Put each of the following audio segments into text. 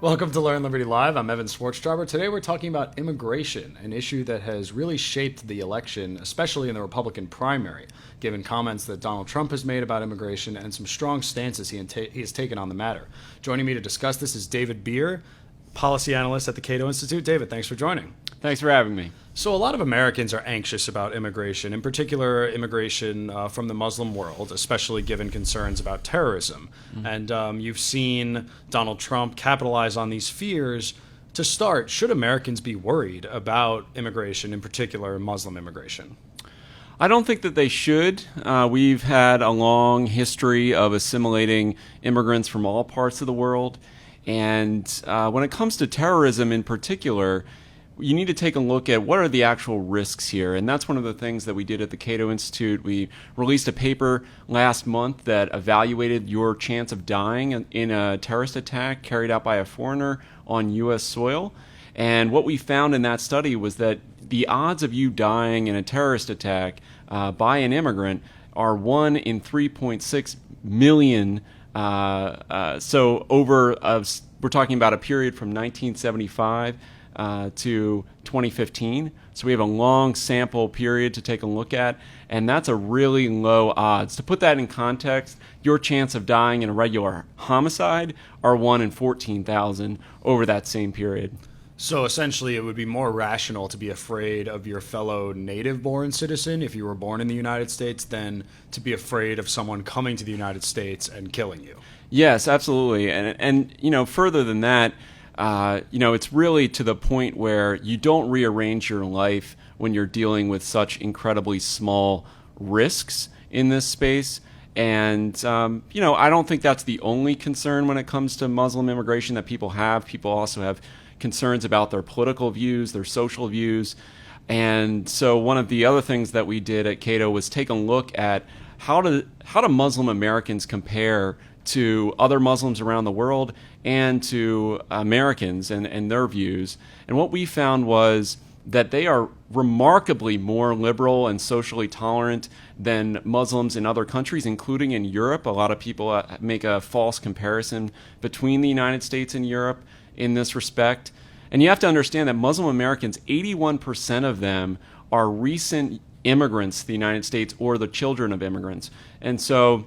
Welcome to Learn Liberty Live. I'm Evan Swartztraber. Today we're talking about immigration, an issue that has really shaped the election, especially in the Republican primary, given comments that Donald Trump has made about immigration and some strong stances he has taken on the matter. Joining me to discuss this is David Bier, policy analyst at the Cato Institute. David, thanks for joining. Thanks for having me. So a lot of Americans are anxious about immigration, in particular immigration from the Muslim world, especially given concerns about terrorism. Mm-hmm. And you've seen Donald Trump capitalize on these fears. To start, should Americans be worried about immigration, in particular Muslim immigration? I don't think that they should. We've had a long history of assimilating immigrants from all parts of the world. And when it comes to terrorism in particular, you need to take a look at what are the actual risks here. And that's one of the things that we did at the Cato Institute. We released a paper last month that evaluated your chance of dying in a terrorist attack carried out by a foreigner on U.S. soil. And what we found in that study was that the odds of you dying in a terrorist attack by an immigrant are 1 in 3.6 million. So we're talking about a period from 1975 to 2015. So we have a long sample period to take a look at, and that's a really low odds. To put that in context, your chance of dying in a regular homicide are 1 in 14,000 over that same period. So essentially it would be more rational to be afraid of your fellow native-born citizen if you were born in the United States than to be afraid of someone coming to the United States and killing you. Yes, absolutely. And further than that, it's really to the point where you don't rearrange your life when you're dealing with such incredibly small risks in this space. And, I don't think that's the only concern when it comes to Muslim immigration that people have. People also have concerns about their political views, their social views. And so one of the other things that we did at Cato was take a look at how do Muslim Americans compare to other Muslims around the world and to Americans and their views. And what we found was that they are remarkably more liberal and socially tolerant than Muslims in other countries, including in Europe. A lot of people make a false comparison between the United States and Europe in this respect. And you have to understand that Muslim Americans, 81% of them are recent immigrants to the United States or the children of immigrants. And so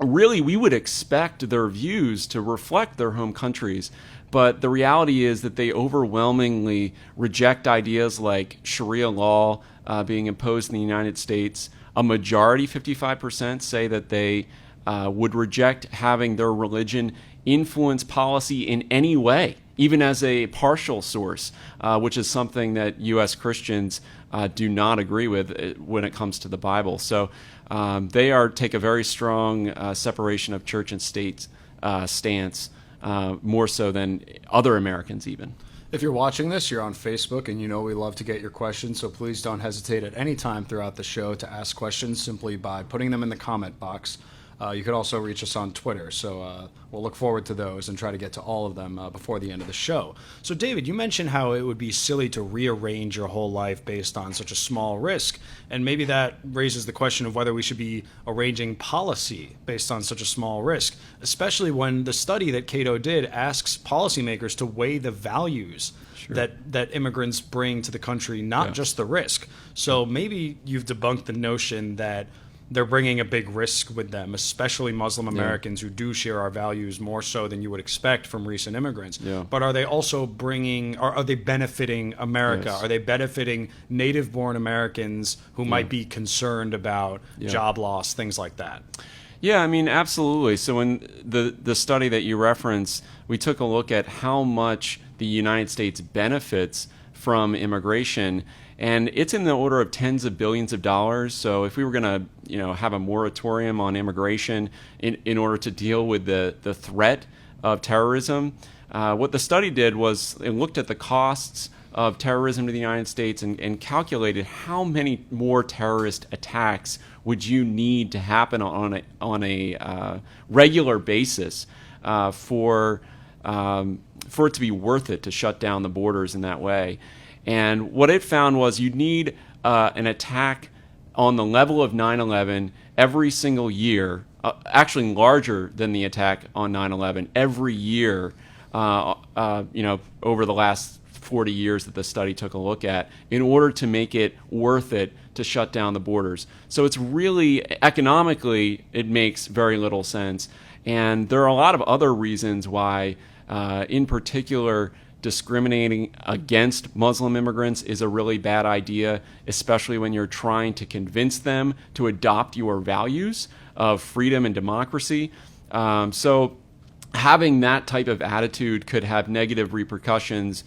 really, we would expect their views to reflect their home countries, but the reality is that they overwhelmingly reject ideas like Sharia law being imposed in the United States. A majority, 55%, say that they would reject having their religion influence policy in any way, even as a partial source, which is something that U.S. Christians do not agree with when it comes to the Bible. So they take a very strong separation of church and state stance, more so than other Americans even. If you're watching this, you're on Facebook, and we love to get your questions, so please don't hesitate at any time throughout the show to ask questions simply by putting them in the comment box. You could also reach us on Twitter, so we'll look forward to those and try to get to all of them before the end of the show. So, David, you mentioned how it would be silly to rearrange your whole life based on such a small risk, and maybe that raises the question of whether we should be arranging policy based on such a small risk, especially when the study that Cato did asks policymakers to weigh the values that immigrants bring to the country, not just the risk. So maybe you've debunked the notion that they're bringing a big risk with them, especially Muslim Americans who do share our values more so than you would expect from recent immigrants. Yeah. But are they also are they benefiting America? Yes. Are they benefiting native-born Americans who might be concerned about job loss, things like that? Yeah, I mean, absolutely. So in the study that you referenced, we took a look at how much the United States benefits from immigration. And it's in the order of tens of billions of dollars. So if we were going to, have a moratorium on immigration in order to deal with the threat of terrorism, what the study did was it looked at the costs of terrorism to the United States and calculated how many more terrorist attacks would you need to happen on a regular basis for it to be worth it to shut down the borders in that way. And what it found was you'd need an attack on the level of 9/11 every single year, actually larger than the attack on 9/11 every year over the last 40 years that the study took a look at in order to make it worth it to shut down the borders. So it's really, economically, it makes very little sense. And there are a lot of other reasons why, in particular, discriminating against Muslim immigrants is a really bad idea, especially when you're trying to convince them to adopt your values of freedom and democracy. So having that type of attitude could have negative repercussions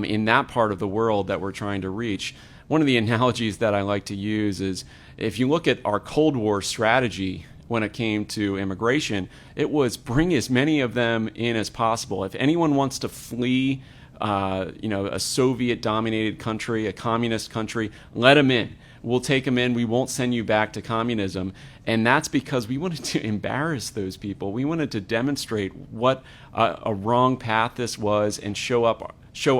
in that part of the world that we're trying to reach. One of the analogies that I like to use is if you look at our Cold War strategy when it came to immigration, it was bring as many of them in as possible. If anyone wants to flee a Soviet-dominated country, a communist country, let them in. We'll take them in. We won't send you back to communism. And that's because we wanted to embarrass those people. We wanted to demonstrate what a wrong path this was and show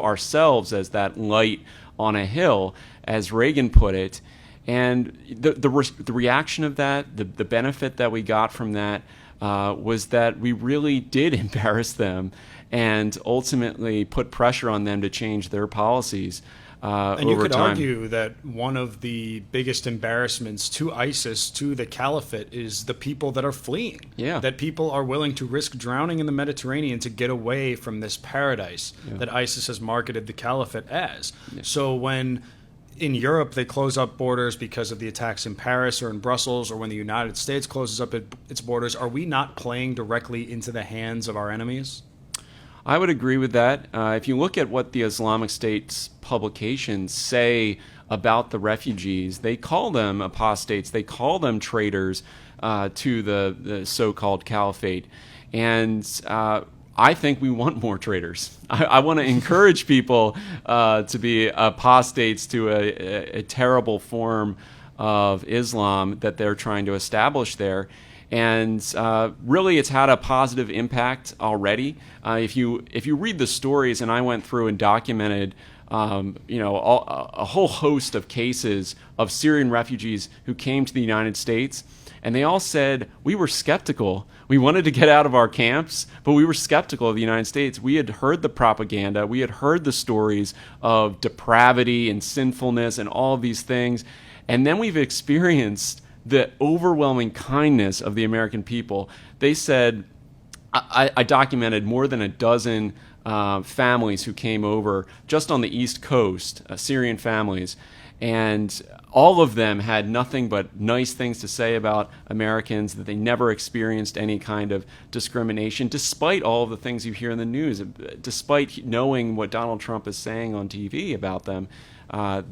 ourselves as that light on a hill, as Reagan put it. And the reaction of that, the benefit that we got from that was that we really did embarrass them and ultimately put pressure on them to change their policies and you over could time. argue that one of the biggest embarrassments to ISIS, to the caliphate, is the people that are fleeing. Yeah. That people are willing to risk drowning in the Mediterranean to get away from this paradise that ISIS has marketed the caliphate as. Yeah. So when in Europe they close up borders because of the attacks in Paris or in Brussels, or when the United States closes up its borders, are we not playing directly into the hands of our enemies? I would agree with that. If you look at what the Islamic State's publications say about the refugees, they call them apostates, they call them traitors to the so-called caliphate. And I think we want more traitors. I want to encourage people to be apostates to a terrible form of Islam that they're trying to establish there. And really, it's had a positive impact already. If you read the stories, and I went through and documented, a whole host of cases of Syrian refugees who came to the United States, and they all said we were skeptical. We wanted to get out of our camps, but we were skeptical of the United States. We had heard the propaganda. We had heard the stories of depravity and sinfulness and all of these things, and then we've experienced the overwhelming kindness of the American people. They said, I documented more than a dozen families who came over just on the East Coast, Syrian families, and all of them had nothing but nice things to say about Americans, that they never experienced any kind of discrimination, despite all of the things you hear in the news, despite knowing what Donald Trump is saying on TV about them.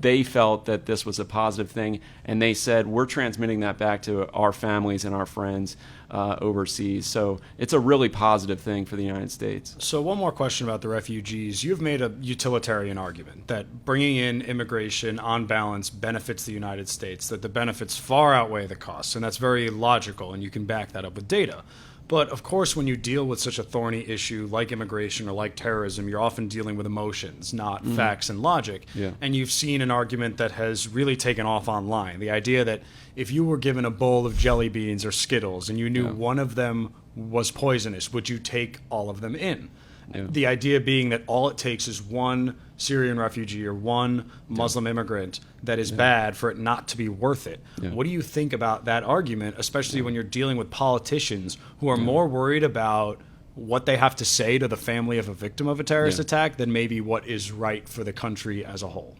They felt that this was a positive thing, and they said, we're transmitting that back to our families and our friends overseas. So it's a really positive thing for the United States. So one more question about the refugees. You've made a utilitarian argument that bringing in immigration on balance benefits the United States, that the benefits far outweigh the costs, and that's very logical, and you can back that up with data. But of course, when you deal with such a thorny issue like immigration or like terrorism, you're often dealing with emotions, not facts and logic. Yeah. And you've seen an argument that has really taken off online. The idea that if you were given a bowl of jelly beans or Skittles and you knew one of them was poisonous, would you take all of them in? Yeah. The idea being that all it takes is one Syrian refugee or one Muslim immigrant that is bad for it not to be worth it. Yeah. What do you think about that argument, especially when you're dealing with politicians who are more worried about what they have to say to the family of a victim of a terrorist attack than maybe what is right for the country as a whole?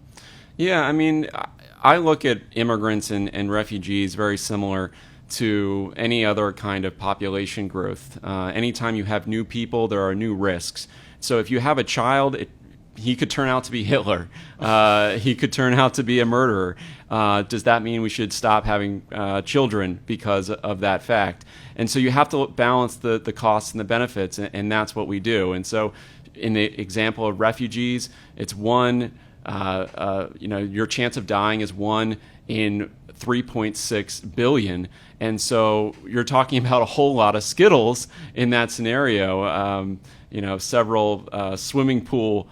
Yeah, I mean, I look at immigrants and refugees very similar to any other kind of population growth. Anytime you have new people, there are new risks. So if you have a child, he could turn out to be Hitler. He could turn out to be a murderer. Does that mean we should stop having children because of that fact? And so you have to balance the costs and the benefits, and that's what we do. And so in the example of refugees, it's one, your chance of dying is 1 in 3.6 billion. And so you're talking about a whole lot of Skittles in that scenario, several swimming pool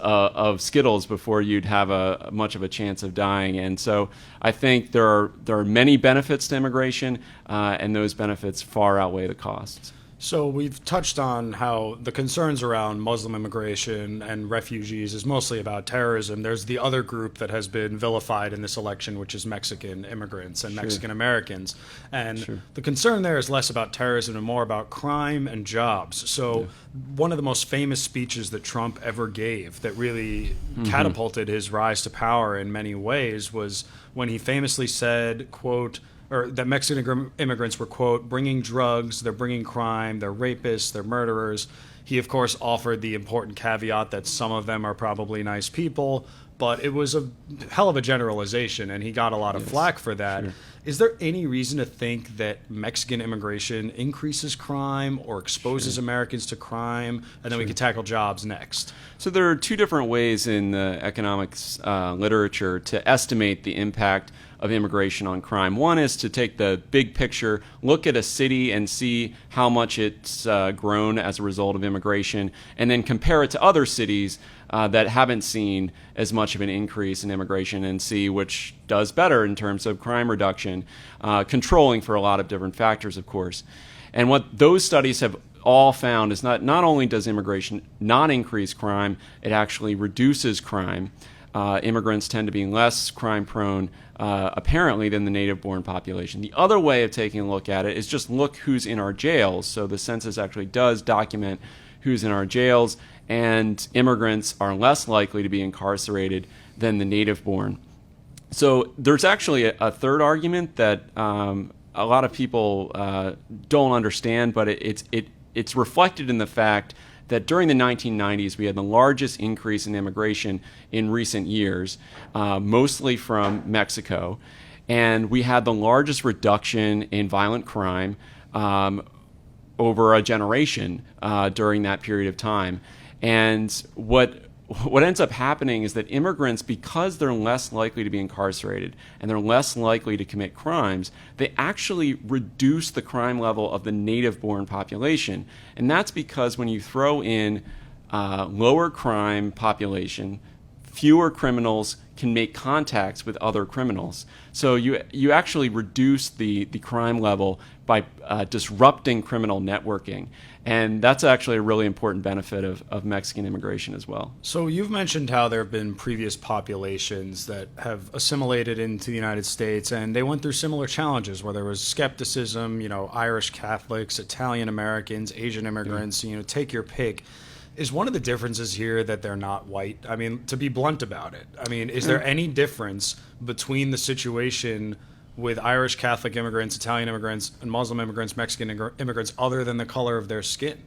of Skittles before you'd have much of a chance of dying. And so I think there are many benefits to immigration, and those benefits far outweigh the costs. So we've touched on how the concerns around Muslim immigration and refugees is mostly about terrorism. There's the other group that has been vilified in this election, which is Mexican immigrants and Mexican Americans. And the concern there is less about terrorism and more about crime and jobs. So one of the most famous speeches that Trump ever gave that really catapulted his rise to power in many ways was when he famously said, quote, or that Mexican immigrants were, quote, bringing drugs, they're bringing crime, they're rapists, they're murderers. He, of course, offered the important caveat that some of them are probably nice people, but it was a hell of a generalization, and he got a lot of flack for that. Is there any reason to think that Mexican immigration increases crime or exposes Americans to crime? And then we can tackle jobs next. So there are two different ways in the economics literature to estimate the impact of immigration on crime. One is to take the big picture, look at a city and see how much it's grown as a result of immigration, and then compare it to other cities that haven't seen as much of an increase in immigration and see which does better in terms of crime reduction, controlling for a lot of different factors, of course. And what those studies have all found is not only does immigration not increase crime, it actually reduces crime. Immigrants tend to be less crime prone, apparently, than the native-born population. The other way of taking a look at it is just look who's in our jails. So the census actually does document who's in our jails, and immigrants are less likely to be incarcerated than the native-born. So there's actually a third argument that a lot of people don't understand, but it's reflected in the fact that during the 1990s, we had the largest increase in immigration in recent years, mostly from Mexico, and we had the largest reduction in violent crime over a generation during that period of time. And what ends up happening is that immigrants, because they're less likely to be incarcerated and they're less likely to commit crimes, they actually reduce the crime level of the native-born population. And that's because when you throw in lower crime population, fewer criminals can make contacts with other criminals. So you actually reduce the crime level by disrupting criminal networking. And that's actually a really important benefit of Mexican immigration as well. So you've mentioned how there have been previous populations that have assimilated into the United States, and they went through similar challenges where there was skepticism, Irish Catholics, Italian Americans, Asian immigrants, take your pick. Is one of the differences here that they're not white? I mean, to be blunt about it, is there any difference between the situation with Irish Catholic immigrants, Italian immigrants, and Muslim immigrants, Mexican immigrants, other than the color of their skin?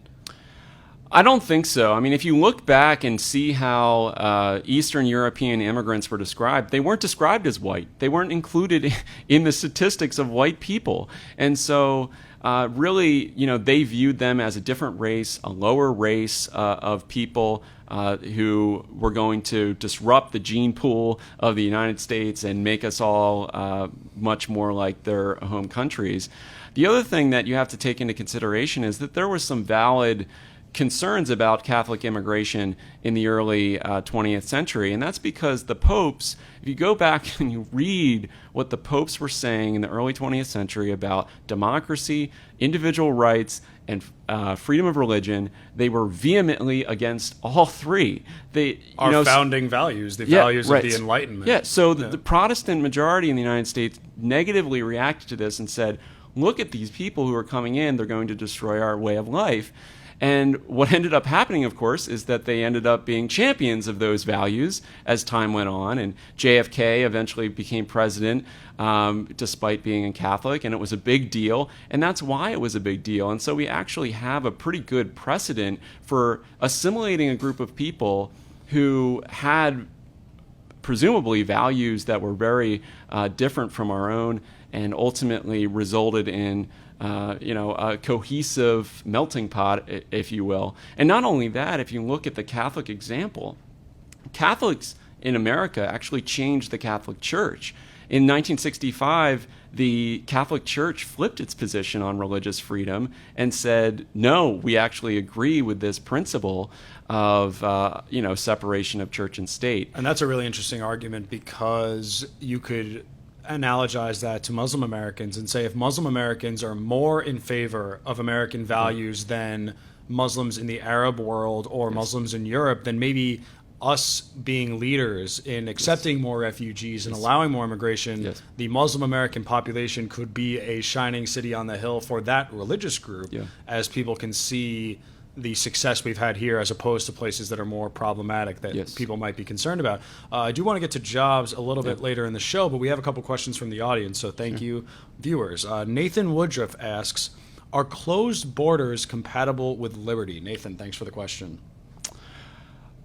I don't think so. If you look back and see how Eastern European immigrants were described, they weren't described as white. They weren't included in the statistics of white people. And so really, they viewed them as a different race, a lower race of people who were going to disrupt the gene pool of the United States and make us all much more like their home countries. The other thing that you have to take into consideration is that there was some valid concerns about Catholic immigration in the early 20th century, and that's because the popes, if you go back and you read what the popes were saying in the early 20th century about democracy, individual rights, and freedom of religion, they were vehemently against all three. Our founding values, the values of the Enlightenment. Yeah, so the Protestant majority in the United States negatively reacted to this and said, look at these people who are coming in, they're going to destroy our way of life. And what ended up happening, of course, is that they ended up being champions of those values as time went on. And JFK eventually became president despite being a Catholic, and it was a big deal. And that's why it was a big deal. And so we actually have a pretty good precedent for assimilating a group of people who had presumably values that were very different from our own and ultimately resulted in a cohesive melting pot, if you will. And not only that, if you look at the Catholic example, Catholics in America actually changed the Catholic Church. In 1965, the Catholic Church flipped its position on religious freedom and said, no, we actually agree with this principle of separation of church and state. And that's a really interesting argument because you could analogize that to Muslim Americans and say if Muslim Americans are more in favor of American values than Muslims in the Arab world or Muslims in Europe, then maybe us being leaders in accepting more refugees and allowing more immigration, the Muslim American population could be a shining city on the hill for that religious group, as people can see the success we've had here as opposed to places that are more problematic that people might be concerned about. I do want to get to jobs a little bit later in the show, but we have a couple questions from the audience, so thank you, viewers. Nathan Woodruff asks, are closed borders compatible with liberty? Nathan, thanks for the question.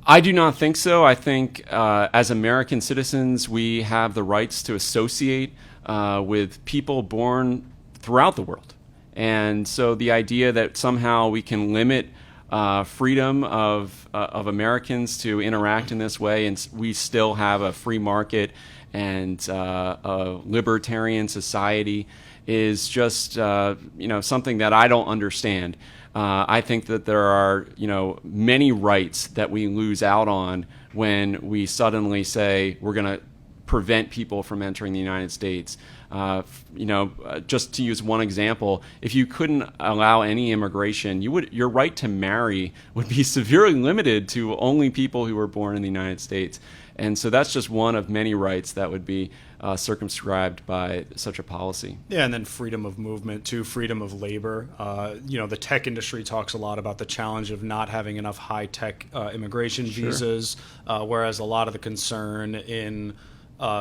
I do not think so. I think as American citizens, we have the rights to associate with people born throughout the world. And so the idea that somehow we can limit freedom of Americans to interact in this way, and we still have a free market and a libertarian society, is just something that I don't understand. I think that there are many rights that we lose out on when we suddenly say we're going to prevent people from entering the United States. Just to use one example, if you couldn't allow any immigration, your right to marry would be severely limited to only people who were born in the United States. And so that's just one of many rights that would be circumscribed by such a policy. Yeah, and then freedom of movement too, freedom of labor. The tech industry talks a lot about the challenge of not having enough high-tech immigration visas, whereas a lot of the concern in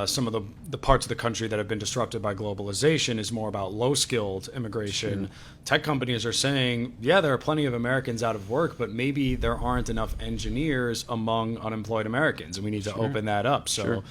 some of the parts of the country that have been disrupted by globalization is more about low-skilled immigration. Tech companies are saying, there are plenty of Americans out of work, but maybe there aren't enough engineers among unemployed Americans, and we need to open that up. So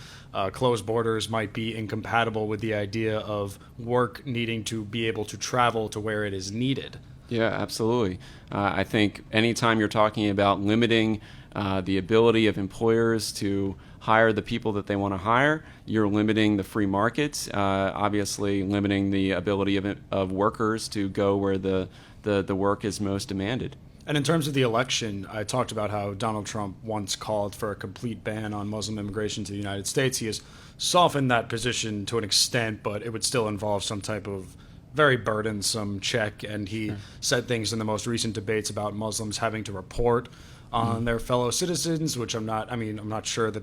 closed borders might be incompatible with the idea of work needing to be able to travel to where it is needed. Yeah, absolutely. I think anytime you're talking about limiting the ability of employers to hire the people that they want to hire, you're limiting the free markets, obviously limiting the ability of workers to go where the work is most demanded. And in terms of the election, I talked about how Donald Trump once called for a complete ban on Muslim immigration to the United States. He has softened that position to an extent, but it would still involve some type of very burdensome check. And he said things in the most recent debates about Muslims having to report on their fellow citizens, which I'm not sure that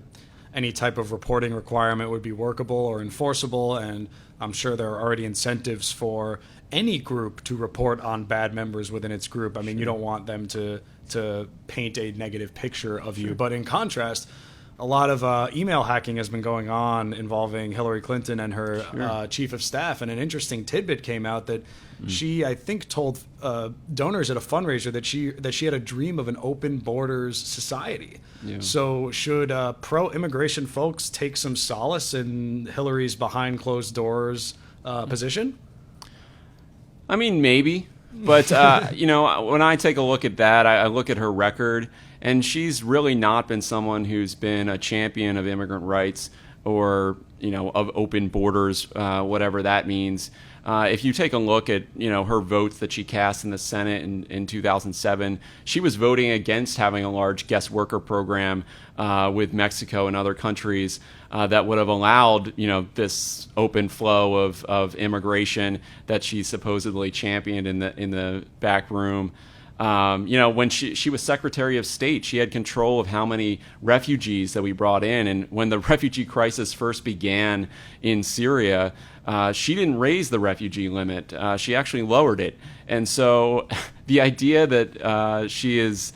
any type of reporting requirement would be workable or enforceable, and I'm sure there are already incentives for any group to report on bad members within its group. I mean, you don't want them to paint a negative picture of you. But in contrast, a lot of email hacking has been going on involving Hillary Clinton and her chief of staff, and an interesting tidbit came out that she, I think, told donors at a fundraiser that she had a dream of an open borders society. So should pro-immigration folks take some solace in Hillary's behind closed doors position? I mean, maybe. But, when I take a look at that, I look at her record, and she's really not been someone who's been a champion of immigrant rights or, of open borders, whatever that means. If you take a look at, her votes that she cast in the Senate in 2007, she was voting against having a large guest worker program with Mexico and other countries that would have allowed, this open flow of immigration that she supposedly championed in the back room. When she was Secretary of State, she had control of how many refugees that we brought in. And when the refugee crisis first began in Syria, she didn't raise the refugee limit. She actually lowered it. And so the idea that she is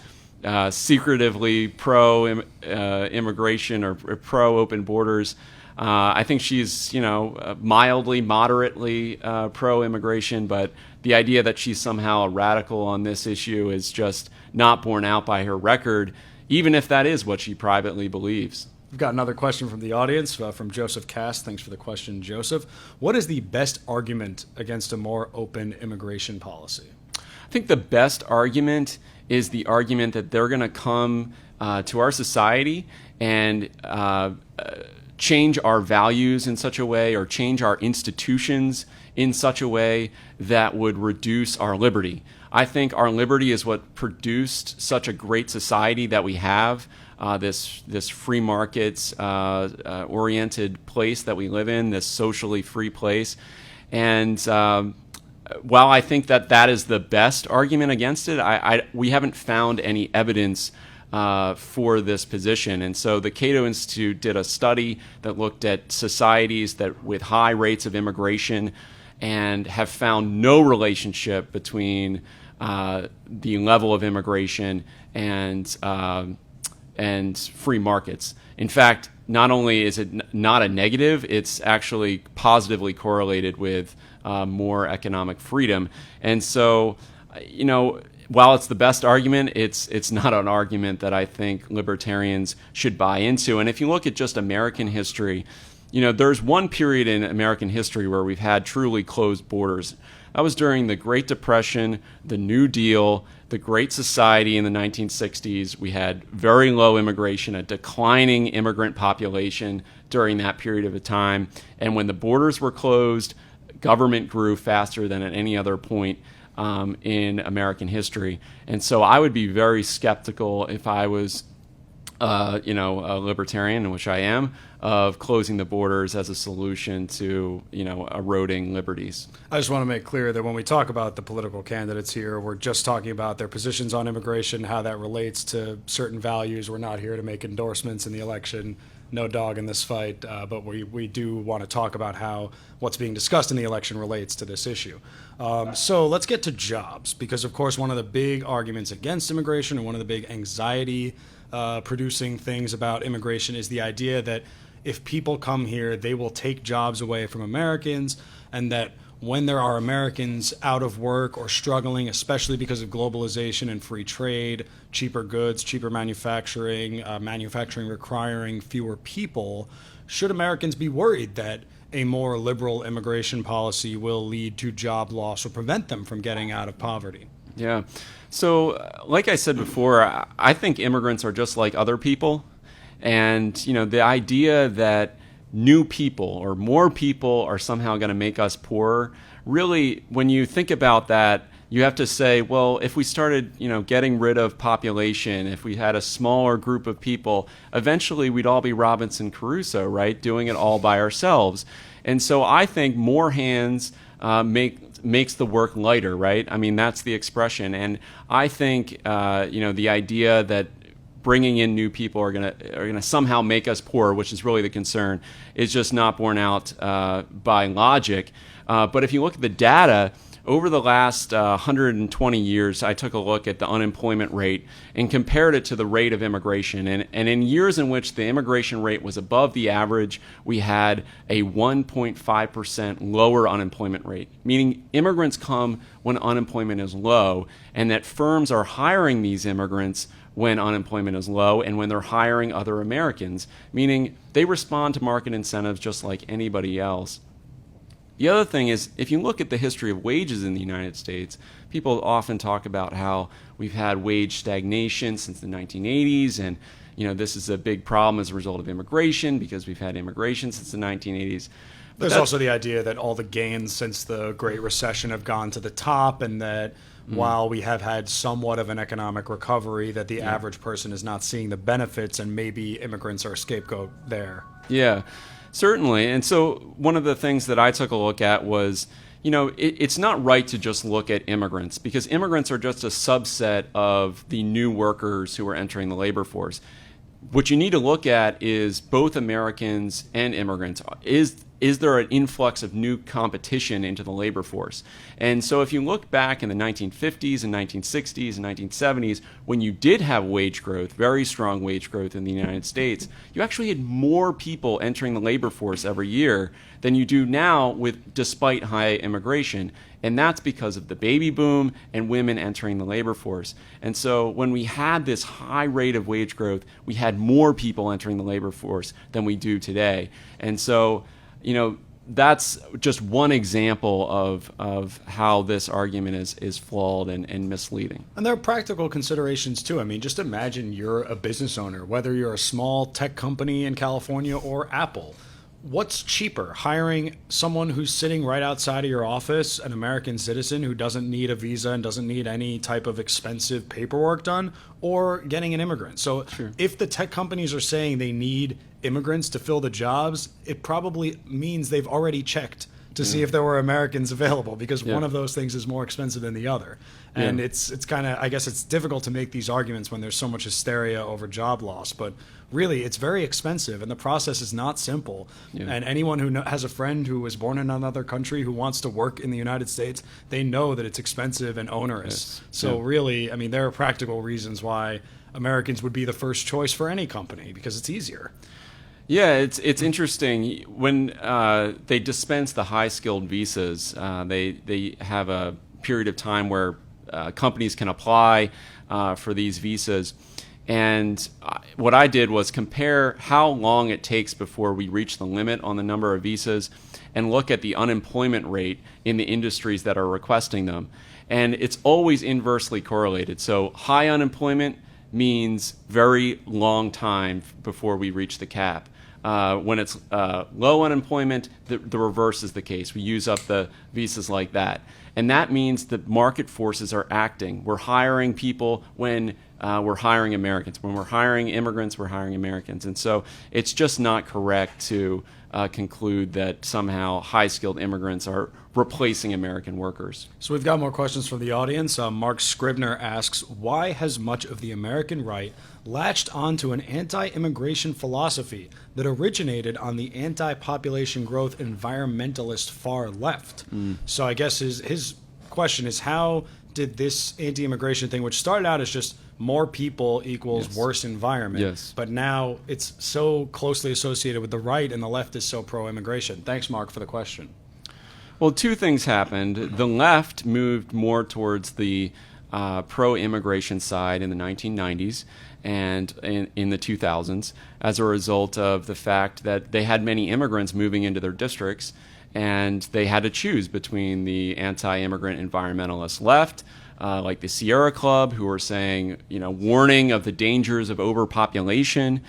secretively pro-immigration or pro-open borders, I think she's, mildly, moderately pro-immigration, but the idea that she's somehow a radical on this issue is just not borne out by her record, even if that is what she privately believes. We've got another question from the audience, from Joseph Cass. Thanks for the question, Joseph. What is the best argument against a more open immigration policy? I think the best argument is the argument that they're going to come to our society and change our values in such a way, or change our institutions in such a way that would reduce our liberty. I think our liberty is what produced such a great society that we have. this free markets oriented place that we live in, this socially free place. And while I think that is the best argument against it, we haven't found any evidence for this position. And so the Cato Institute did a study that looked at societies that with high rates of immigration and have found no relationship between the level of immigration and free markets. In fact, not only is it not a negative, it's actually positively correlated with more economic freedom. And so, while it's the best argument, it's not an argument that I think libertarians should buy into. And if you look at just American history, there's one period in American history where we've had truly closed borders. That was during the Great Depression, the New Deal, the Great Society in the 1960s. We had very low immigration, a declining immigrant population during that period of time. And when the borders were closed, government grew faster than at any other point in American history. And so I would be very skeptical if I was a libertarian, which I am, of closing the borders as a solution to, eroding liberties. I just want to make clear that when we talk about the political candidates here, we're just talking about their positions on immigration, how that relates to certain values. We're not here to make endorsements in the election. No dog in this fight, but we do want to talk about how what's being discussed in the election relates to this issue. So let's get to jobs, because, of course, one of the big arguments against immigration and one of the big anxiety producing things about immigration is the idea that if people come here, they will take jobs away from Americans, and that when there are Americans out of work or struggling, especially because of globalization and free trade, cheaper goods, cheaper manufacturing, manufacturing requiring fewer people, should Americans be worried that a more liberal immigration policy will lead to job loss or prevent them from getting out of poverty? Yeah. So, like I said before, I think immigrants are just like other people. And, the idea that new people or more people are somehow going to make us poorer, really, when you think about that, you have to say, well, if we started, getting rid of population, if we had a smaller group of people, eventually we'd all be Robinson Crusoe, right? Doing it all by ourselves. And so I think more hands makes the work lighter, right? I mean, that's the expression. And I think, the idea that bringing in new people are gonna somehow make us poor, which is really the concern, is just not borne out by logic. But if you look at the data, over the last 120 years, I took a look at the unemployment rate and compared it to the rate of immigration. And in years in which the immigration rate was above the average, we had a 1.5% lower unemployment rate, meaning immigrants come when unemployment is low, and that firms are hiring these immigrants when unemployment is low and when they're hiring other Americans, meaning they respond to market incentives just like anybody else. The other thing is, if you look at the history of wages in the United States, people often talk about how we've had wage stagnation since the 1980s, and this is a big problem as a result of immigration because we've had immigration since the 1980s. There's also the idea that all the gains since the Great Recession have gone to the top, and that while we have had somewhat of an economic recovery, that the average person is not seeing the benefits, and maybe immigrants are a scapegoat there. Yeah, certainly. And so one of the things that I took a look at was, it's not right to just look at immigrants, because immigrants are just a subset of the new workers who are entering the labor force. What you need to look at is both Americans and immigrants. Is there an influx of new competition into the labor force? And so if you look back in the 1950s and 1960s and 1970s, when you did have wage growth, very strong wage growth in the United States, you actually had more people entering the labor force every year than you do now despite high immigration. And that's because of the baby boom and women entering the labor force. And so when we had this high rate of wage growth, we had more people entering the labor force than we do today. And so, that's just one example of how this argument is flawed and misleading. And there are practical considerations too. I mean, just imagine you're a business owner, whether you're a small tech company in California or Apple. what's cheaper, hiring someone who's sitting right outside of your office, an American citizen who doesn't need a visa and doesn't need any type of expensive paperwork done, or getting an immigrant? So if the tech companies are saying they need immigrants to fill the jobs, it probably means they've already checked to see if there were Americans available, because one of those things is more expensive than the other. And it's kind of, I guess it's difficult to make these arguments when there's so much hysteria over job loss, but really it's very expensive and the process is not simple. And anyone who has a friend who was born in another country who wants to work in the United States, they know that it's expensive and onerous. So really, I mean, there are practical reasons why Americans would be the first choice for any company, because it's easier. Yeah, it's interesting. When they dispense the high-skilled visas, they have a period of time where companies can apply for these visas. And what I did was compare how long it takes before we reach the limit on the number of visas and look at the unemployment rate in the industries that are requesting them. And it's always inversely correlated. So high unemployment means very long time before we reach the cap. When it's low unemployment, the reverse is the case. We use up the visas like that. And that means that market forces are acting. We're hiring people when we're hiring Americans. When we're hiring immigrants, we're hiring Americans. And so it's just not correct to conclude that somehow high-skilled immigrants are replacing American workers. So we've got more questions from the audience. Mark Scribner asks, why has much of the American right latched onto an anti-immigration philosophy that originated on the anti-population growth environmentalist far left? So I guess his question is, how did this anti-immigration thing, which started out as just more people equals worse environment, but now it's so closely associated with the right and the left is so pro-immigration? Thanks, Mark, for the question. Well, two things happened. The left moved more towards the pro-immigration side in the 1990s and in the 2000s as a result of the fact that they had many immigrants moving into their districts, and they had to choose between the anti-immigrant environmentalist left, like the Sierra Club, who were saying, warning of the dangers of overpopulation.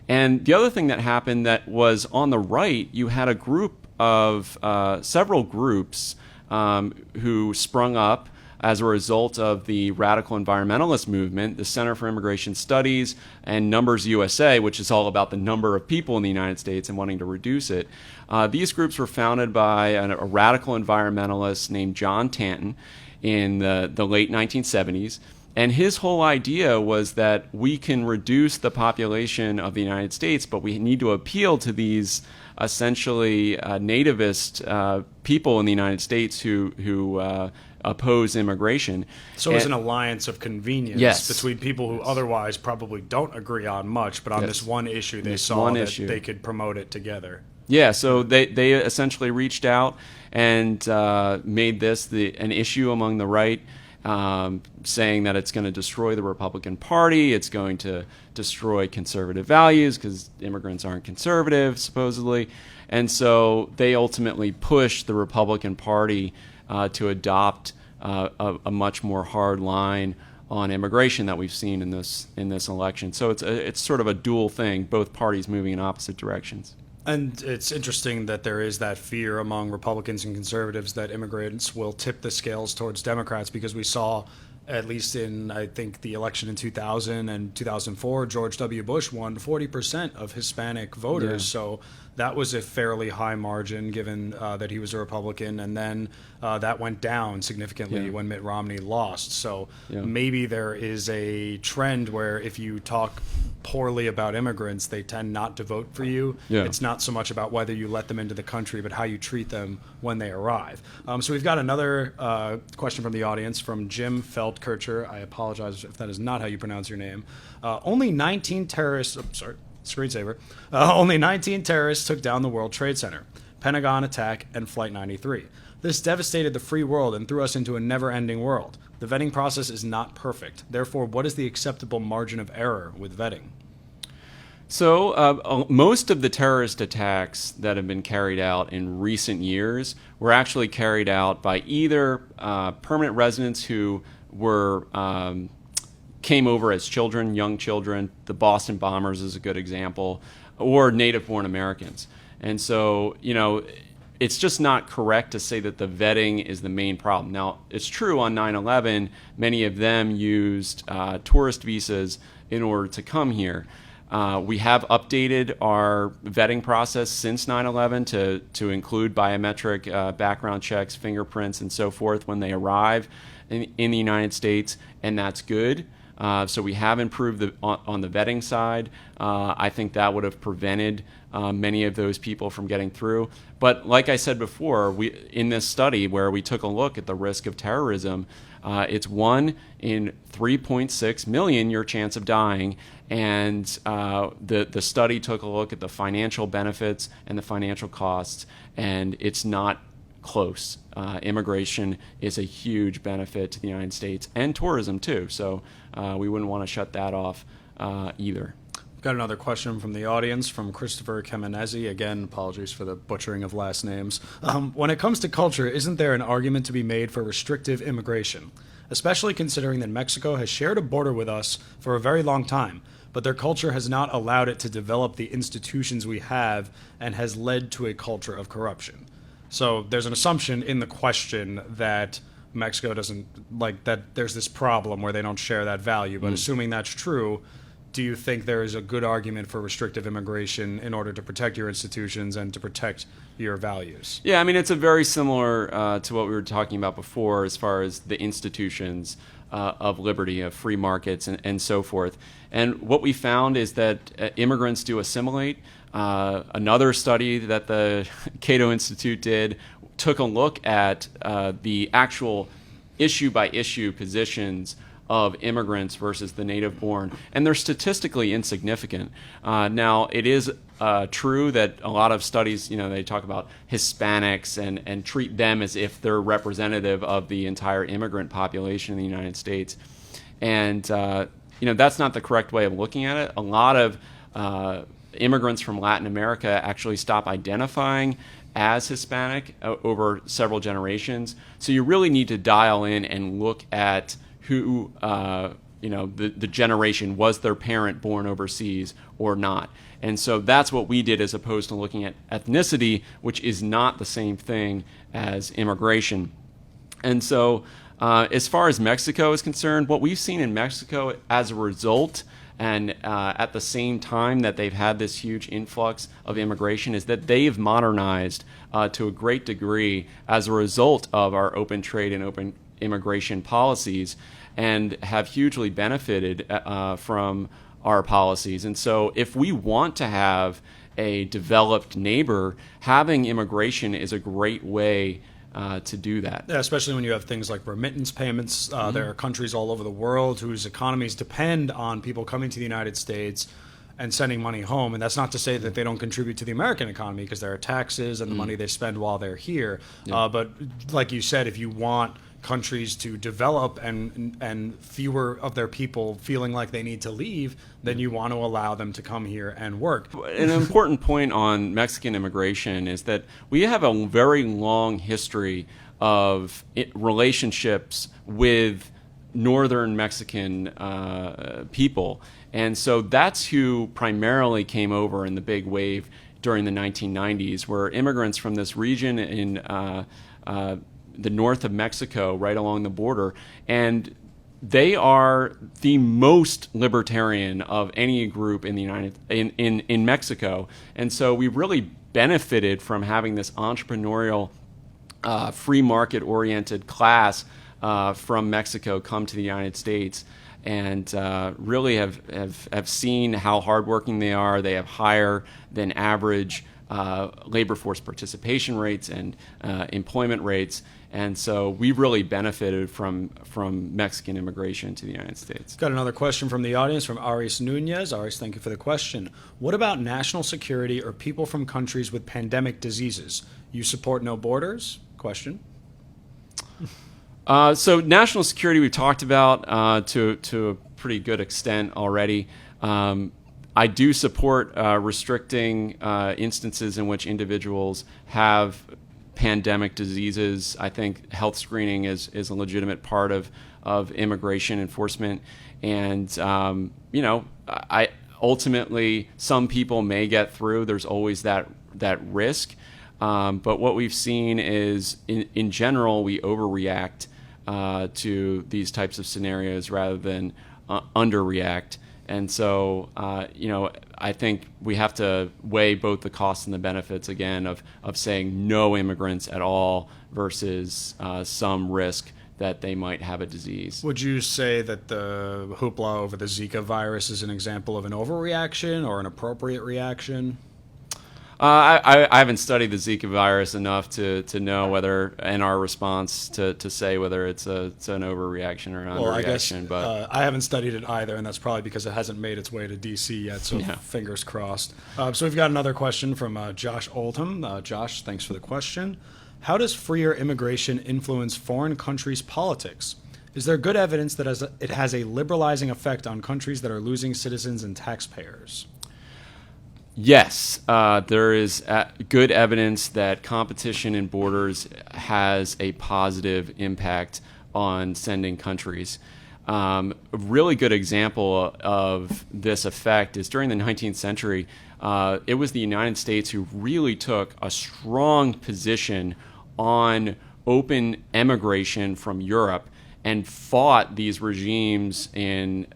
And the other thing that happened that was on the right, you had a group of several groups who sprung up as a result of the radical environmentalist movement, the Center for Immigration Studies and Numbers USA, which is all about the number of people in the United States and wanting to reduce it. These groups were founded by a radical environmentalist named John Tanton in the late 1970s. And his whole idea was that we can reduce the population of the United States, but we need to appeal to these essentially nativist people in the United States who oppose immigration. So it's an alliance of convenience between people who otherwise probably don't agree on much, but on this one issue they saw that they could promote it together. Yeah, so they essentially reached out and made this an issue among the right, saying that it's going to destroy the Republican Party, it's going to destroy conservative values because immigrants aren't conservative, supposedly. And so they ultimately pushed the Republican Party to adopt a much more hard line on immigration that we've seen in this election. So it's sort of a dual thing, both parties moving in opposite directions. And it's interesting that there is that fear among Republicans and conservatives that immigrants will tip the scales towards Democrats, because we saw, at least in, I think, the election in 2000 and 2004, George W. Bush won 40% of Hispanic voters. So that was a fairly high margin given that he was a Republican. And then that went down significantly when Mitt Romney lost. So maybe there is a trend where if you talk poorly about immigrants, they tend not to vote for you. It's not so much about whether you let them into the country, but how you treat them when they arrive. So we've got another question from the audience from Jim Feldkircher. I apologize if that is not how you pronounce your name. Only 19 terrorists took down the World Trade Center, Pentagon attack, and Flight 93. This devastated the free world and threw us into a never-ending world. The vetting process is not perfect. Therefore, what is the acceptable margin of error with vetting? So most of the terrorist attacks that have been carried out in recent years were actually carried out by either permanent residents who were came over as children, young children. The Boston bombers is a good example, or native-born Americans. And so, it's just not correct to say that the vetting is the main problem. Now, it's true on 9/11, many of them used tourist visas in order to come here. We have updated our vetting process since 9/11 to include biometric background checks, fingerprints, and so forth when they arrive in the United States, and that's good. So we have improved on the vetting side. I think that would have prevented many of those people from getting through. But like I said before, in this study where we took a look at the risk of terrorism, it's 1 in 3.6 million your chance of dying. And the study took a look at the financial benefits and the financial costs, and it's not close. Immigration is a huge benefit to the United States and tourism too. So we wouldn't want to shut that off either. Got another question from the audience from Christopher Kemenezi. Again, apologies for the butchering of last names. When it comes to culture, isn't there an argument to be made for restrictive immigration, especially considering that Mexico has shared a border with us for a very long time, but their culture has not allowed it to develop the institutions we have and has led to a culture of corruption? So there's an assumption in the question that Mexico doesn't, like, that there's this problem where they don't share that value. But assuming that's true, do you think there is a good argument for restrictive immigration in order to protect your institutions and to protect your values? Yeah, I mean, it's a very similar to what we were talking about before as far as the institutions of liberty, of free markets, and so forth. And what we found is that immigrants do assimilate. Another study that the Cato Institute did took a look at the actual issue-by-issue positions of immigrants versus the native-born, and they're statistically insignificant. Now, it is true that a lot of studies, they talk about Hispanics and treat them as if they're representative of the entire immigrant population in the United States. And, that's not the correct way of looking at it. A lot of immigrants from Latin America actually stop identifying as Hispanic over several generations. So you really need to dial in and look at who, the generation, was their parent born overseas or not. And so that's what we did, as opposed to looking at ethnicity, which is not the same thing as immigration. And so as far as Mexico is concerned, what we've seen in Mexico as a result, and at the same time that they've had this huge influx of immigration, is that they've modernized to a great degree as a result of our open trade and open immigration policies, and have hugely benefited from our policies. And so if we want to have a developed neighbor, having immigration is a great way to do that. Yeah, especially when you have things like remittance payments. There are countries all over the world whose economies depend on people coming to the United States and sending money home. And that's not to say that they don't contribute to the American economy, because there are taxes and the money they spend while they're here. Yeah. But like you said, if you want countries to develop and fewer of their people feeling like they need to leave, then you want to allow them to come here and work. An important point on Mexican immigration is that we have a very long history of relationships with northern Mexican people. And so that's who primarily came over in the big wave during the 1990s, were immigrants from this region in the north of Mexico, right along the border, and they are the most libertarian of any group in the in Mexico. And so we really benefited from having this entrepreneurial, free market oriented class from Mexico come to the United States, and really have seen how hardworking they are. They have higher than average labor force participation rates and employment rates. And so we've really benefited from Mexican immigration to the United States. Got another question from the audience from Aris Nunez. Aris, thank you for the question. What about national security or people from countries with pandemic diseases? You support no borders? Question. So national security we've talked about to a pretty good extent already. I do support restricting instances in which individuals have pandemic diseases. I think health screening is a legitimate part of immigration enforcement. And, I ultimately, some people may get through. There's always that that risk. But what we've seen is, in general, we overreact to these types of scenarios rather than underreact. And so, I think we have to weigh both the costs and the benefits, again, of saying no immigrants at all versus some risk that they might have a disease. Would you say that the hoopla over the Zika virus is an example of an overreaction or an appropriate reaction? I haven't studied the Zika virus enough to know whether, in our response, to say whether it's an overreaction or an underreaction. But I haven't studied it either, and that's probably because it hasn't made its way to D.C. yet, so fingers crossed. So we've got another question from Josh Oldham. Josh, thanks for the question. How does freer immigration influence foreign countries' politics? Is there good evidence that it has a liberalizing effect on countries that are losing citizens and taxpayers? Yes, there is good evidence that competition in borders has a positive impact on sending countries. A really good example of this effect is during the 19th century. It was the United States who really took a strong position on open emigration from Europe and fought these regimes in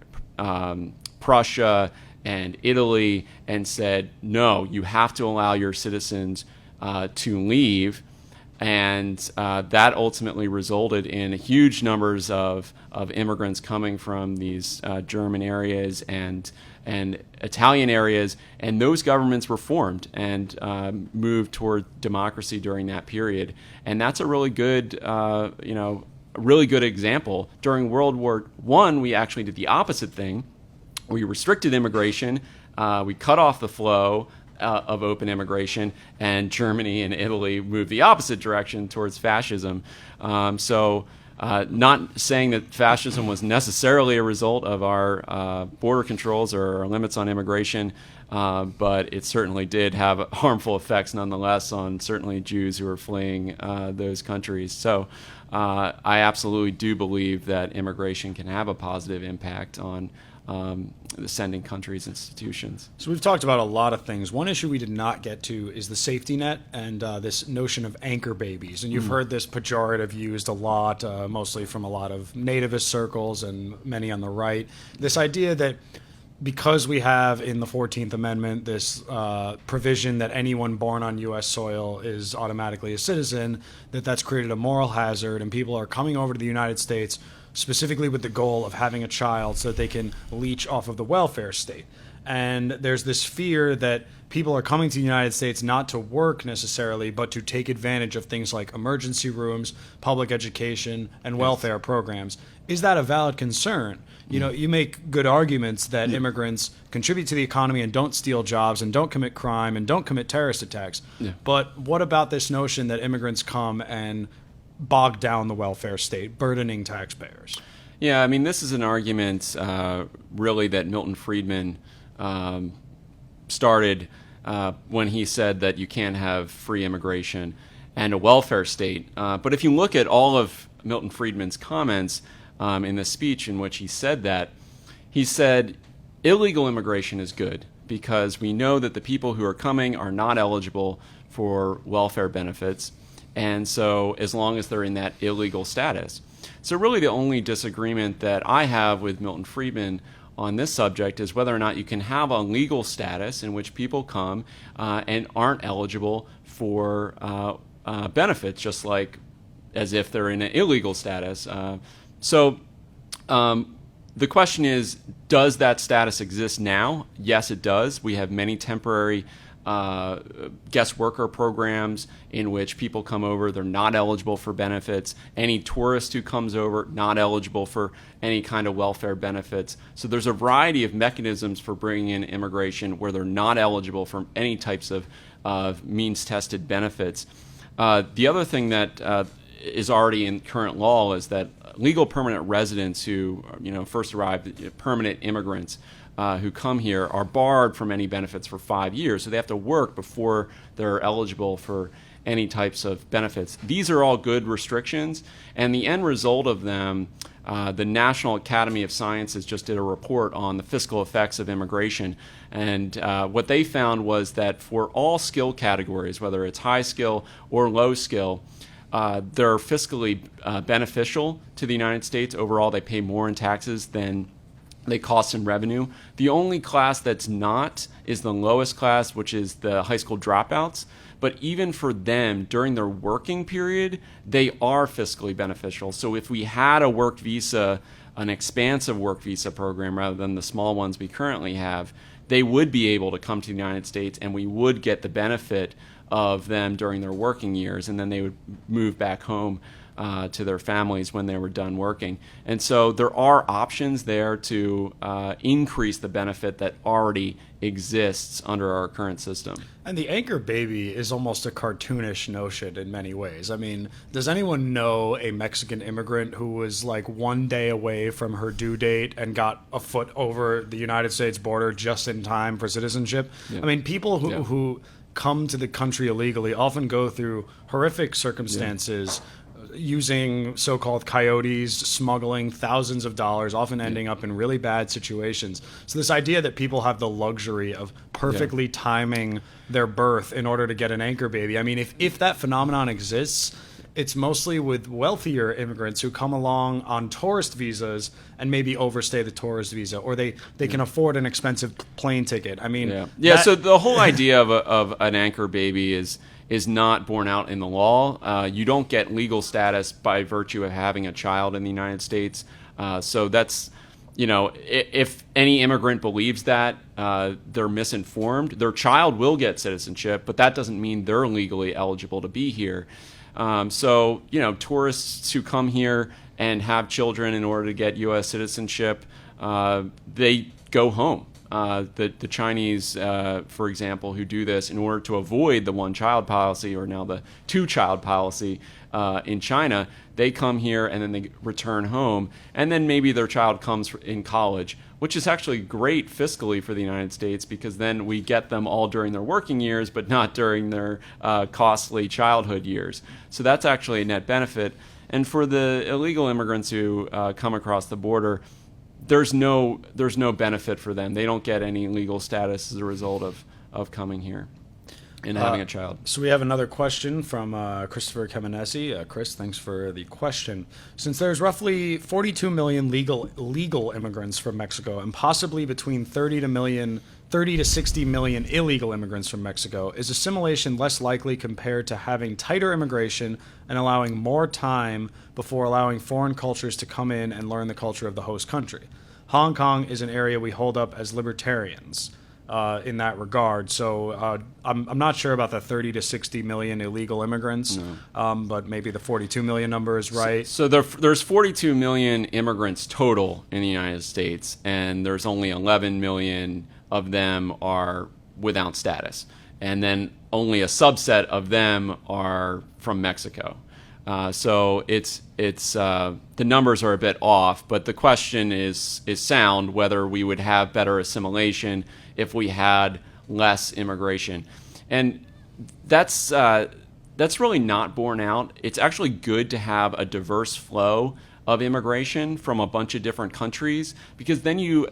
Prussia and Italy and said, no, you have to allow your citizens to leave. And that ultimately resulted in huge numbers of immigrants coming from these German areas and Italian areas, and those governments were formed and moved toward democracy during that period. And that's a really good, really good example. During World War I, we actually did the opposite thing. We restricted immigration, we cut off the flow of open immigration, and Germany and Italy moved the opposite direction towards fascism. Not saying that fascism was necessarily a result of our border controls or our limits on immigration, but it certainly did have harmful effects nonetheless on certainly Jews who were fleeing those countries. So I absolutely do believe that immigration can have a positive impact on the sending countries' institutions. So we've talked about a lot of things. One issue we did not get to is the safety net and this notion of anchor babies. And you've heard this pejorative used a lot, mostly from a lot of nativist circles and many on the right. This idea that because we have in the 14th Amendment this provision that anyone born on U.S. soil is automatically a citizen, that's created a moral hazard, and people are coming over to the United States specifically with the goal of having a child so that they can leech off of the welfare state. And there's this fear that people are coming to the United States not to work necessarily, but to take advantage of things like emergency rooms, public education, and welfare programs. Is that a valid concern? You make good arguments that immigrants contribute to the economy and don't steal jobs and don't commit crime and don't commit terrorist attacks. Yeah. But what about this notion that immigrants come and bog down the welfare state, burdening taxpayers? Yeah, I mean, this is an argument really that Milton Friedman started when he said that you can't have free immigration and a welfare state. But if you look at all of Milton Friedman's comments in the speech in which he said that, he said illegal immigration is good because we know that the people who are coming are not eligible for welfare benefits. And so as long as they're in that illegal status. So really the only disagreement that I have with Milton Friedman on this subject is whether or not you can have a legal status in which people come and aren't eligible for benefits, just like as if they're in an illegal status. So the question is, does that status exist now? Yes, it does. We have many temporary guest worker programs in which people come over, they're not eligible for benefits. Any tourist who comes over, not eligible for any kind of welfare benefits. So there's a variety of mechanisms for bringing in immigration where they're not eligible for any types of means-tested benefits. The other thing that is already in current law is that legal permanent residents who first arrived, permanent immigrants, who come here are barred from any benefits for 5 years. So they have to work before they're eligible for any types of benefits. These are all good restrictions, and the end result of them, the National Academy of Sciences just did a report on the fiscal effects of immigration, and what they found was that for all skill categories, whether it's high skill or low skill, they're fiscally beneficial to the United States. Overall, they pay more in taxes than they cost in revenue. The only class that's not is the lowest class, which is the high school dropouts. But even for them, during their working period, they are fiscally beneficial. So if we had a work visa, an expansive work visa program rather than the small ones we currently have, they would be able to come to the United States, and we would get the benefit of them during their working years, and then they would move back home to their families when they were done working. And so there are options there to increase the benefit that already exists under our current system. And the anchor baby is almost a cartoonish notion in many ways. I mean, does anyone know a Mexican immigrant who was like one day away from her due date and got a foot over the United States border just in time for citizenship? Yeah. I mean, people who come to the country illegally often go through horrific circumstances, using so-called coyotes, smuggling thousands of dollars, often ending up in really bad situations. So this idea that people have the luxury of perfectly timing their birth in order to get an anchor baby, I mean, if that phenomenon exists, it's mostly with wealthier immigrants who come along on tourist visas and maybe overstay the tourist visa, or they can afford an expensive plane ticket. I mean, so the whole idea of an anchor baby is not borne out in the law. You don't get legal status by virtue of having a child in the United States. So that's, if any immigrant believes that, they're misinformed. Their child will get citizenship, but that doesn't mean they're legally eligible to be here. So, tourists who come here and have children in order to get U.S. citizenship, they go home. The Chinese, for example, who do this in order to avoid the one-child policy, or now the two-child policy in China, they come here and then they return home, and then maybe their child comes in college, which is actually great fiscally for the United States, because then we get them all during their working years, but not during their costly childhood years. So that's actually a net benefit. And for the illegal immigrants who come across the border, there's no benefit for them. They don't get any legal status as a result of coming here and having a child. So we have another question from Christopher Kemenesi. Chris, thanks for the question. Since there's roughly 42 million legal immigrants from Mexico, and possibly between 30 to 60 million illegal immigrants from Mexico, is assimilation less likely compared to having tighter immigration and allowing more time before allowing foreign cultures to come in and learn the culture of the host country? Hong Kong is an area we hold up as libertarians in that regard. So I'm not sure about the 30 to 60 million illegal immigrants, but maybe the 42 million number is right. So there's 42 million immigrants total in the United States, and there's only 11 million of them are without status. And then only a subset of them are from Mexico. So it's the numbers are a bit off, but the question is sound, whether we would have better assimilation if we had less immigration. And that's really not borne out. It's actually good to have a diverse flow of immigration from a bunch of different countries, because then you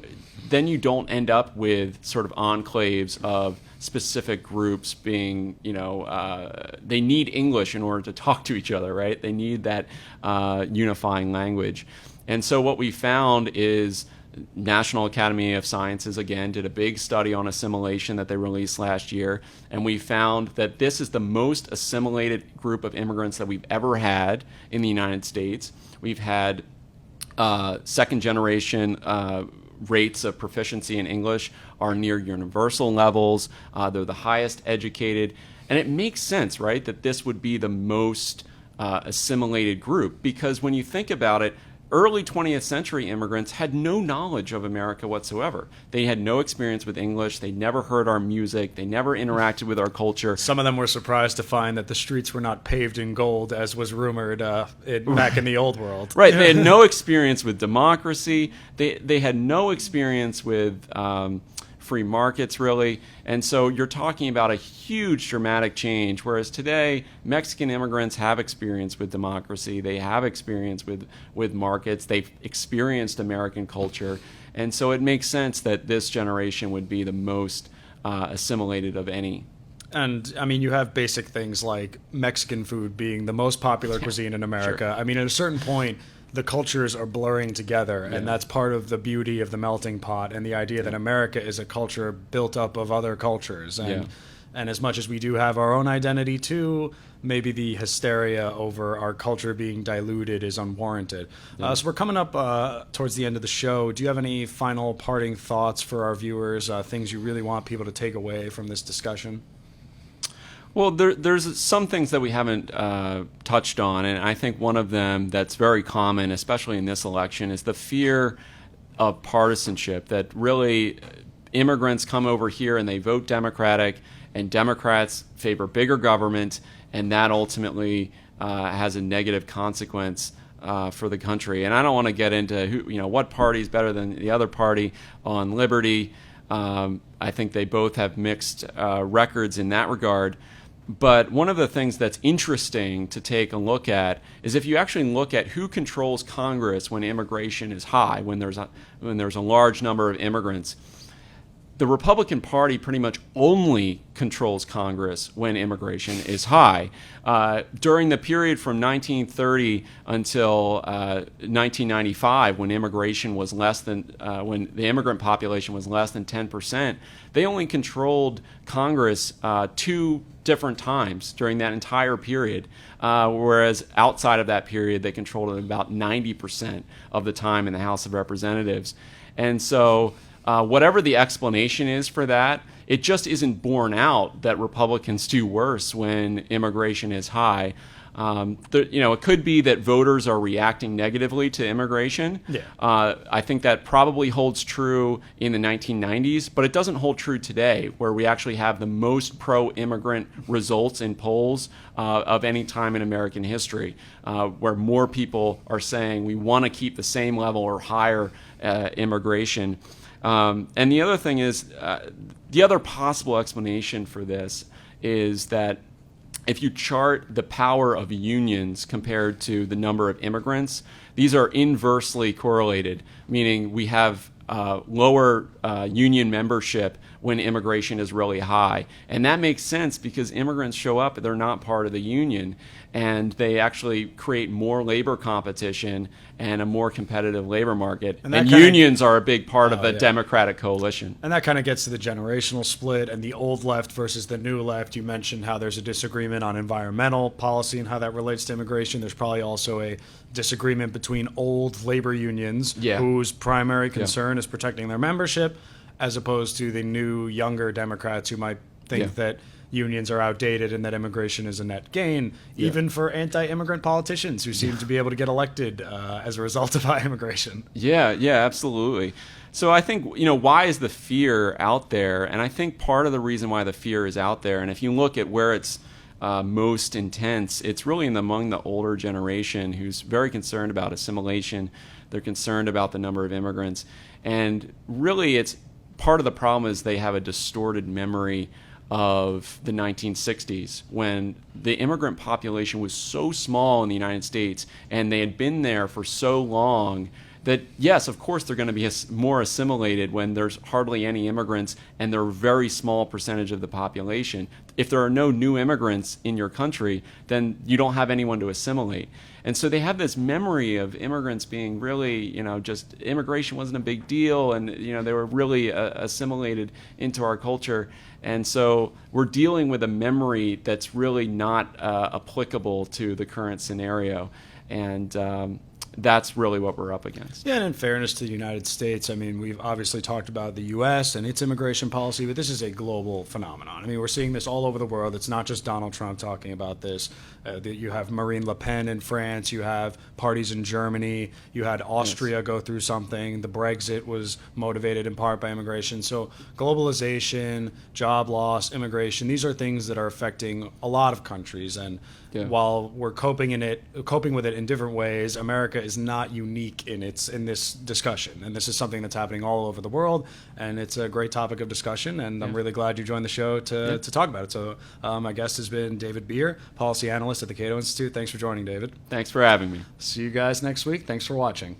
don't end up with sort of enclaves of specific groups being, they need English in order to talk to each other, right? They need that unifying language. And so what we found is National Academy of Sciences, again, did a big study on assimilation that they released last year, and we found that this is the most assimilated group of immigrants that we've ever had in the United States. We've had second-generation rates of proficiency in English are near universal levels. They're the highest educated. And it makes sense, right, that this would be the most assimilated group, because when you think about it, early 20th century immigrants had no knowledge of America whatsoever. They had no experience with English. They never heard our music. They never interacted with our culture. Some of them were surprised to find that the streets were not paved in gold, as was rumored back in the old world. Right. They had no experience with democracy. They had no experience with free markets, really. And so you're talking about a huge dramatic change, whereas today, Mexican immigrants have experience with democracy. They have experience with markets. They've experienced American culture. And so it makes sense that this generation would be the most assimilated of any. And I mean, you have basic things like Mexican food being the most popular cuisine in America. Sure. I mean, at a certain point, the cultures are blurring together, and that's part of the beauty of the melting pot and the idea that America is a culture built up of other cultures. And as much as we do have our own identity too, maybe the hysteria over our culture being diluted is unwarranted. So we're coming up towards the end of the show. Do you have any final parting thoughts for our viewers, things you really want people to take away from this discussion? Well, there's some things that we haven't touched on, and I think one of them that's very common, especially in this election, is the fear of partisanship, that really immigrants come over here and they vote Democratic, and Democrats favor bigger government, and that ultimately has a negative consequence for the country. And I don't want to get into what party is better than the other party on liberty. I think they both have mixed records in that regard. But one of the things that's interesting to take a look at is if you actually look at who controls Congress when immigration is high, when there's a large number of immigrants. The Republican Party pretty much only controls Congress when immigration is high. During the period from 1930 until 1995, when immigration was less than, when the immigrant population was less than 10%, they only controlled Congress 2 different times during that entire period, whereas outside of that period, they controlled it about 90% of the time in the House of Representatives. And so whatever the explanation is for that, it just isn't borne out that Republicans do worse when immigration is high. It could be that voters are reacting negatively to immigration. Yeah. I think that probably holds true in the 1990s, but it doesn't hold true today, where we actually have the most pro-immigrant results in polls of any time in American history, where more people are saying we want to keep the same level or higher immigration. And the other thing is, the other possible explanation for this is that if you chart the power of unions compared to the number of immigrants, these are inversely correlated, meaning we have lower union membership when immigration is really high. And that makes sense because immigrants show up, they're not part of the union, and they actually create more labor competition and a more competitive labor market. And unions are a big part of the Democratic coalition. And that kind of gets to the generational split and the old left versus the new left. You mentioned how there's a disagreement on environmental policy and how that relates to immigration. There's probably also a disagreement between old labor unions whose primary concern is protecting their membership, as opposed to the new, younger Democrats who might think that unions are outdated and that immigration is a net gain, even for anti-immigrant politicians who seem to be able to get elected as a result of high immigration. Yeah, absolutely. So I think, why is the fear out there? And I think part of the reason why the fear is out there, and if you look at where it's most intense, it's really among the older generation who's very concerned about assimilation. They're concerned about the number of immigrants. And really, it's part of the problem is they have a distorted memory of the 1960s, when the immigrant population was so small in the United States and they had been there for so long that, yes, of course, they're going to be more assimilated when there's hardly any immigrants and they're a very small percentage of the population. If there are no new immigrants in your country, then you don't have anyone to assimilate. And so they have this memory of immigrants being really, just immigration wasn't a big deal, and, they were really assimilated into our culture. And so we're dealing with a memory that's really not applicable to the current scenario. And that's really what we're up against. Yeah, and in fairness to the United States, I mean, we've obviously talked about the U.S. and its immigration policy, but this is a global phenomenon. I mean, we're seeing this all over the world. It's not just Donald Trump talking about this. You have Marine Le Pen in France. You have parties in Germany. You had Austria go through something. The Brexit was motivated in part by immigration. So globalization, job loss, immigration, these are things that are affecting a lot of countries. And while we're coping with it in different ways, America America is not unique in this discussion, and this is something that's happening all over the world, and it's a great topic of discussion, and I'm really glad you joined the show to talk about it. So my guest has been David Bier, policy analyst at the Cato Institute. Thanks for joining, David. Thanks for having me. See you guys next week. Thanks for watching.